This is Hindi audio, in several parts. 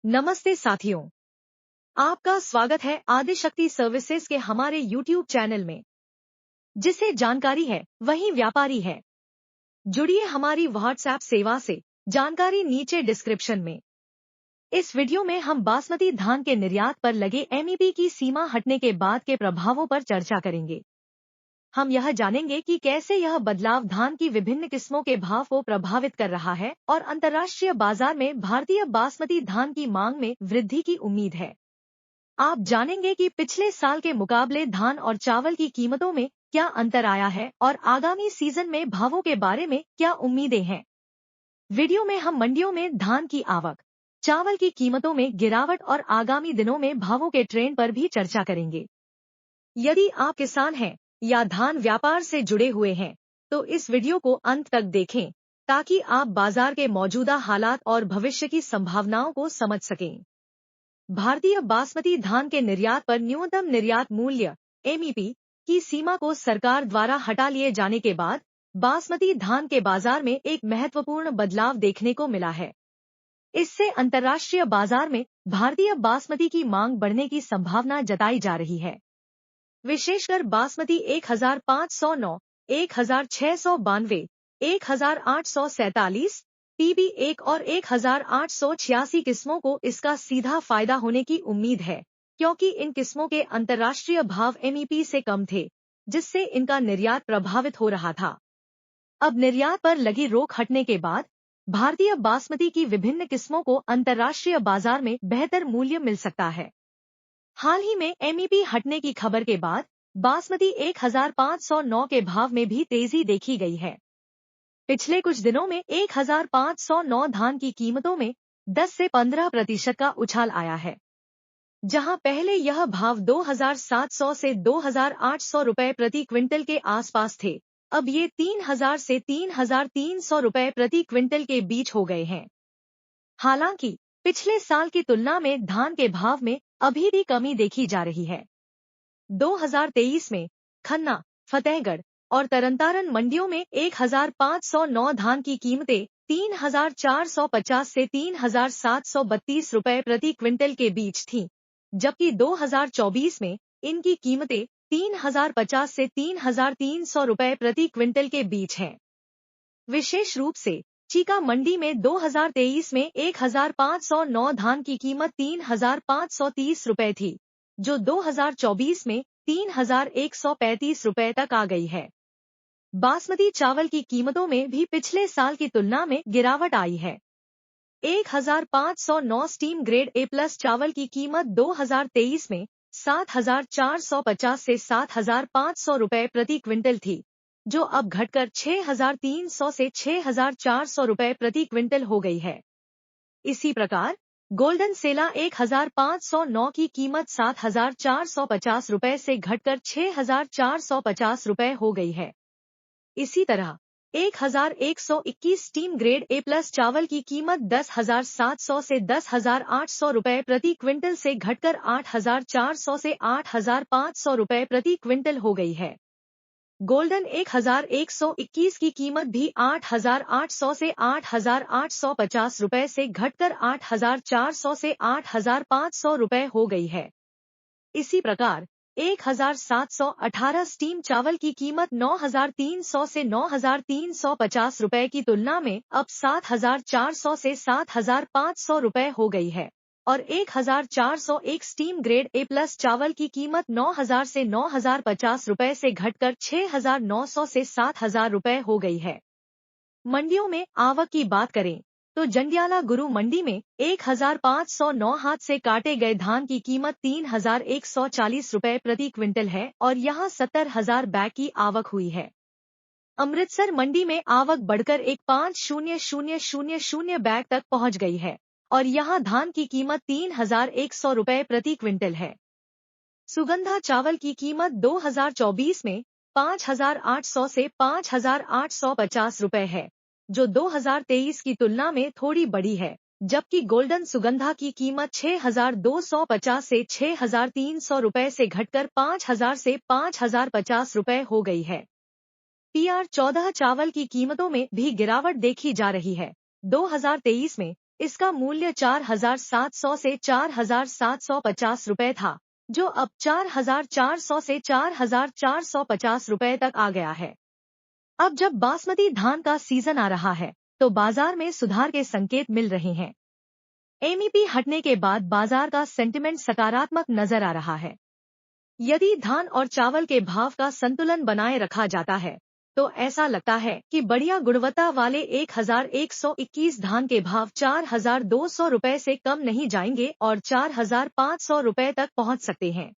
नमस्ते साथियों, आपका स्वागत है आदिशक्ति सर्विसेज के हमारे YouTube चैनल में। जिसे जानकारी है वही व्यापारी है। जुड़िए हमारी व्हाट्सएप सेवा से, जानकारी नीचे डिस्क्रिप्शन में। इस वीडियो में हम बासमती धान के निर्यात पर लगे MEP की सीमा हटने के बाद के प्रभावों पर चर्चा करेंगे। हम यह जानेंगे कि कैसे यह बदलाव धान की विभिन्न किस्मों के भाव को प्रभावित कर रहा है और अंतर्राष्ट्रीय बाजार में भारतीय बासमती धान की मांग में वृद्धि की उम्मीद है। आप जानेंगे कि पिछले साल के मुकाबले धान और चावल की कीमतों में क्या अंतर आया है और आगामी सीजन में भावों के बारे में क्या उम्मीदें हैं। वीडियो में हम मंडियों में धान की आवक, चावल की कीमतों में गिरावट और आगामी दिनों में भावों के ट्रेंड पर भी चर्चा करेंगे। यदि आप किसान हैं या धान व्यापार से जुड़े हुए हैं तो इस वीडियो को अंत तक देखें ताकि आप बाजार के मौजूदा हालात और भविष्य की संभावनाओं को समझ सकें। भारतीय बासमती धान के निर्यात पर न्यूनतम निर्यात मूल्य MEP की सीमा को सरकार द्वारा हटा लिए जाने के बाद बासमती धान के बाजार में एक महत्वपूर्ण बदलाव देखने को मिला है। इससे अंतर्राष्ट्रीय बाजार में भारतीय बासमती की मांग बढ़ने की संभावना जताई जा रही है। विशेषकर बासमती 1509, 1692, 1847, PB1 और 1886 किस्मों को इसका सीधा फायदा होने की उम्मीद है, क्योंकि इन किस्मों के अंतर्राष्ट्रीय भाव MEP से कम थे, जिससे इनका निर्यात प्रभावित हो रहा था। अब निर्यात पर लगी रोक हटने के बाद भारतीय बासमती की विभिन्न किस्मों को अंतर्राष्ट्रीय बाजार में बेहतर मूल्य मिल सकता है। हाल ही में MEP हटने की खबर के बाद बासमती 1509 के भाव में भी तेजी देखी गई है। पिछले कुछ दिनों में 1509 धान की कीमतों में 10 से 15% का उछाल आया है। जहां पहले यह भाव 2700 से 2800 रुपए प्रति क्विंटल के आसपास थे, अब ये 3000 से 3300 रुपए प्रति क्विंटल के बीच हो गए हैं। हालांकि पिछले साल की तुलना में धान के भाव में अभी भी कमी देखी जा रही है। 2023 में खन्ना, फतेहगढ़ और तरनतारन मंडियों में 1509 धान की कीमतें 3450 से 3732 रुपए प्रति क्विंटल के बीच थीं, जबकि 2024 में इनकी कीमतें 3050 से 3300 रुपए प्रति क्विंटल के बीच हैं। विशेष रूप से चीका मंडी में 2023 में 1509 धान की कीमत 3530 रुपए थी, जो 2024 में 3135 रुपए तक आ गई है। बासमती चावल की कीमतों में भी पिछले साल की तुलना में गिरावट आई है। 1509 स्टीम ग्रेड A+ चावल की कीमत 2023 में 7450 से 7500 रुपए प्रति क्विंटल थी, जो अब घटकर 6300 से 6400 रुपए प्रति क्विंटल हो गई है। इसी प्रकार गोल्डन सेला 1509 की कीमत 7450 रुपए से घटकर 6450 रुपए हो गई है। इसी तरह 1121 स्टीम ग्रेड A+ चावल की कीमत 10700 से 10800 रुपए प्रति क्विंटल से घटकर 8400 से 8500 रुपए प्रति क्विंटल हो गई है। गोल्डन 1121 की कीमत भी 8800 से 8850 रुपए से घटकर 8400 से 8500 रुपए हो गई है। इसी प्रकार 1718 स्टीम चावल की कीमत 9300 से 9350 रुपए की तुलना में अब 7400 से 7500 रुपए हो गई है और 1401 स्टीम ग्रेड A+ चावल की कीमत 9000 से 9050 रुपए से घटकर 6900 से 7000 रुपए हो गई है। मंडियों में आवक की बात करें तो जंडियाला गुरु मंडी में 1509 हाथ से काटे गए धान की कीमत 3140 रुपए प्रति क्विंटल है और यहां 70,000 बैग की आवक हुई है। अमृतसर मंडी में आवक बढ़कर 15,000 बैग तक पहुंच गई है और यहां धान की कीमत 3100 रुपए प्रति क्विंटल है। सुगंधा चावल की कीमत 2024 में 5800 से 5850 रुपए है, जो 2023 की तुलना में थोड़ी बढ़ी है, जबकि गोल्डन सुगंधा की कीमत 6250 से 6300 रुपए से घटकर 5000 से 5050 रुपए हो गई है। PR14 चावल की कीमतों में भी गिरावट देखी जा रही है। 2023 में इसका मूल्य 4,700 से 4,750 रुपए था, जो अब 4,400 से 4,450 रुपए तक आ गया है। अब जब बासमती धान का सीजन आ रहा है, तो बाजार में सुधार के संकेत मिल रहे हैं। एमईपी हटने के बाद बाजार का सेंटिमेंट सकारात्मक नजर आ रहा है। यदि धान और चावल के भाव का संतुलन बनाए रखा जाता है, तो ऐसा लगता है कि बढ़िया गुणवत्ता वाले 1,121 धान के भाव 4,200 रुपए से कम नहीं जाएंगे और 4,500 रुपए तक पहुंच सकते हैं।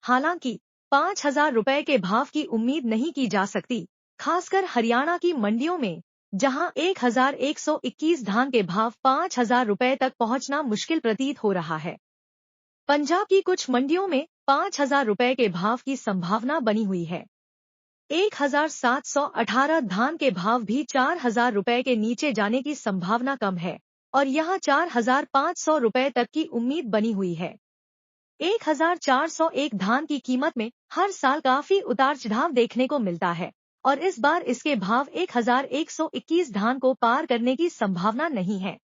हालांकि 5,000 रुपए के भाव की उम्मीद नहीं की जा सकती, खासकर हरियाणा की मंडियों में, जहां 1,121 धान के भाव 5,000 रुपए तक पहुंचना मुश्किल प्रतीत हो रहा है। पंजाब की कुछ मंडियों में 5,000 रुपए के भाव की संभावना बनी हुई है। 1,718 धान के भाव भी 4,000 रुपए के नीचे जाने की संभावना कम है और यहां 4,500 रुपए तक की उम्मीद बनी हुई है। 1,401 धान की कीमत में हर साल काफी उतार चढ़ाव देखने को मिलता है और इस बार इसके भाव 1,121 धान को पार करने की संभावना नहीं है।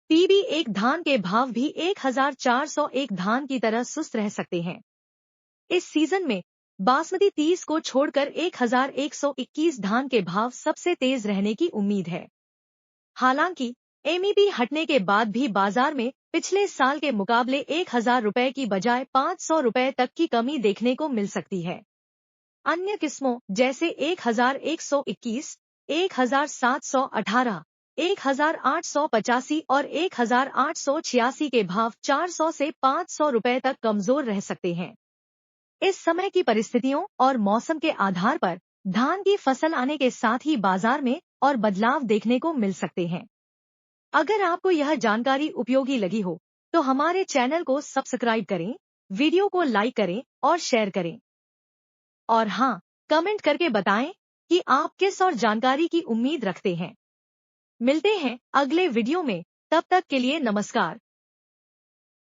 पीबी एक धान के भाव भी 1,401 धान की तरह सुस्त रह सकते हैं। इस सीजन में बासमती 30 को छोड़कर 1,121 धान के भाव सबसे तेज रहने की उम्मीद है। हालांकि एमईपी हटने के बाद भी बाजार में पिछले साल के मुकाबले 1,000 रुपए की बजाय 500 रुपए तक की कमी देखने को मिल सकती है। अन्य किस्मों जैसे 1,121, 1,718, 1,885 और 1,886 के भाव 400 से 500 रुपए तक कमजोर रह सकते हैं। इस समय की परिस्थितियों और मौसम के आधार पर धान की फसल आने के साथ ही बाजार में और बदलाव देखने को मिल सकते हैं। अगर आपको यह जानकारी उपयोगी लगी हो, तो हमारे चैनल को सब्सक्राइब करें, वीडियो को लाइक करें और शेयर करें। और हाँ, कमेंट करके बताएं कि आप किस और जानकारी की उम्मीद रखते हैं। मिलते हैं अगले वीडियो में, तब तक के लिए नमस्कार।